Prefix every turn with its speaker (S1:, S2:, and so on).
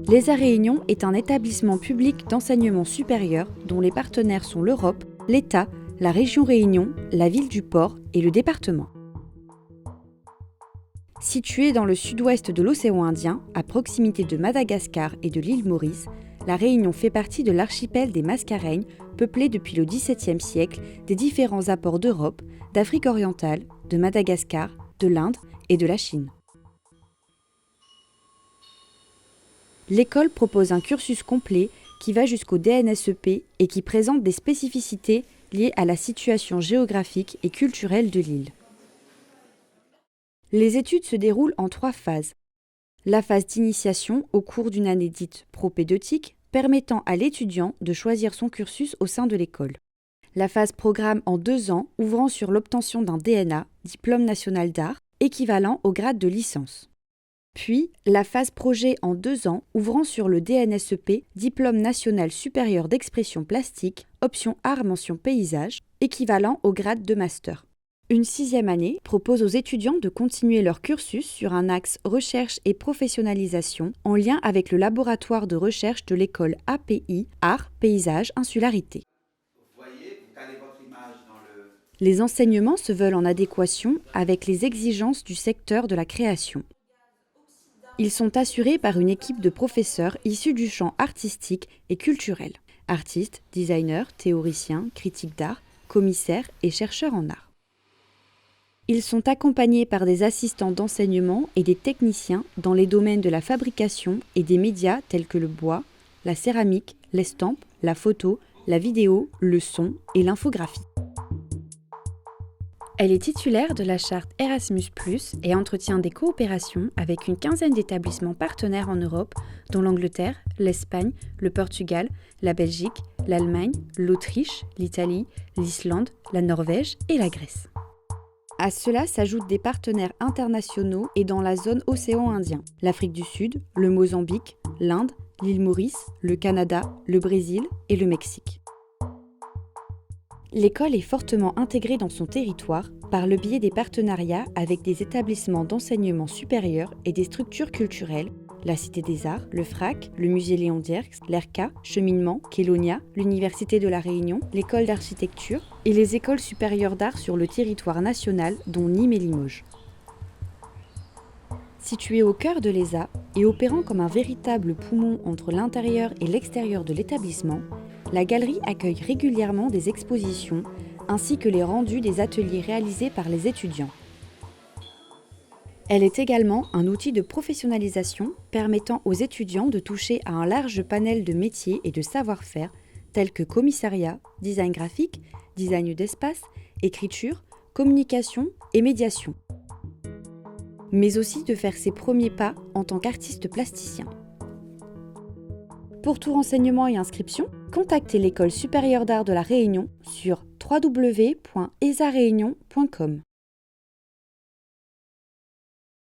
S1: L'ESA Réunion est un établissement public d'enseignement supérieur dont les partenaires sont l'Europe, l'État, la région Réunion, la ville du Port et le département. Située dans le sud-ouest de l'océan Indien, à proximité de Madagascar et de l'île Maurice, la Réunion fait partie de l'archipel des Mascareignes, peuplé depuis le XVIIe siècle des différents apports d'Europe, d'Afrique orientale, de Madagascar, de l'Inde et de la Chine. L'école propose un cursus complet qui va jusqu'au DNSEP et qui présente des spécificités liées à la situation géographique et culturelle de l'île. Les études se déroulent en 3 phases. La phase d'initiation au cours d'une année dite propédeutique, permettant à l'étudiant de choisir son cursus au sein de l'école. La phase programme en 2 ans, ouvrant sur l'obtention d'un DNA, diplôme national d'art, équivalent au grade de licence. Puis, la phase projet en 2 ans, ouvrant sur le DNSEP, diplôme national supérieur d'expression plastique, option art mention paysage, équivalent au grade de master. Une 6e année propose aux étudiants de continuer leur cursus sur un axe recherche et professionnalisation en lien avec le laboratoire de recherche de l'école API, Art, Paysage, Insularité. Les enseignements se veulent en adéquation avec les exigences du secteur de la création. Ils sont assurés par une équipe de professeurs issus du champ artistique et culturel. Artistes, designers, théoriciens, critiques d'art, commissaires et chercheurs en art. Ils sont accompagnés par des assistants d'enseignement et des techniciens dans les domaines de la fabrication et des médias tels que le bois, la céramique, l'estampe, la photo, la vidéo, le son et l'infographie. Elle est titulaire de la charte Erasmus+, et entretient des coopérations avec une 15aine d'établissements partenaires en Europe, dont l'Angleterre, l'Espagne, le Portugal, la Belgique, l'Allemagne, l'Autriche, l'Italie, l'Islande, la Norvège et la Grèce. À cela s'ajoutent des partenaires internationaux et dans la zone océan Indien, l'Afrique du Sud, le Mozambique, l'Inde, l'île Maurice, le Canada, le Brésil et le Mexique. L'école est fortement intégrée dans son territoire par le biais des partenariats avec des établissements d'enseignement supérieur et des structures culturelles, la Cité des Arts, le FRAC, le Musée Léon Dierks, l'ERCA, Cheminement, Kélonia, l'Université de la Réunion, l'École d'architecture et les écoles supérieures d'art sur le territoire national dont Nîmes et Limoges. Située au cœur de l'ESA et opérant comme un véritable poumon entre l'intérieur et l'extérieur de l'établissement, la galerie accueille régulièrement des expositions ainsi que les rendus des ateliers réalisés par les étudiants. Elle est également un outil de professionnalisation permettant aux étudiants de toucher à un large panel de métiers et de savoir-faire tels que commissariat, design graphique, design d'espace, écriture, communication et médiation. Mais aussi de faire ses premiers pas en tant qu'artiste plasticien. Pour tout renseignement et inscription, contactez l'École supérieure d'art de la Réunion sur www.esaréunion.com.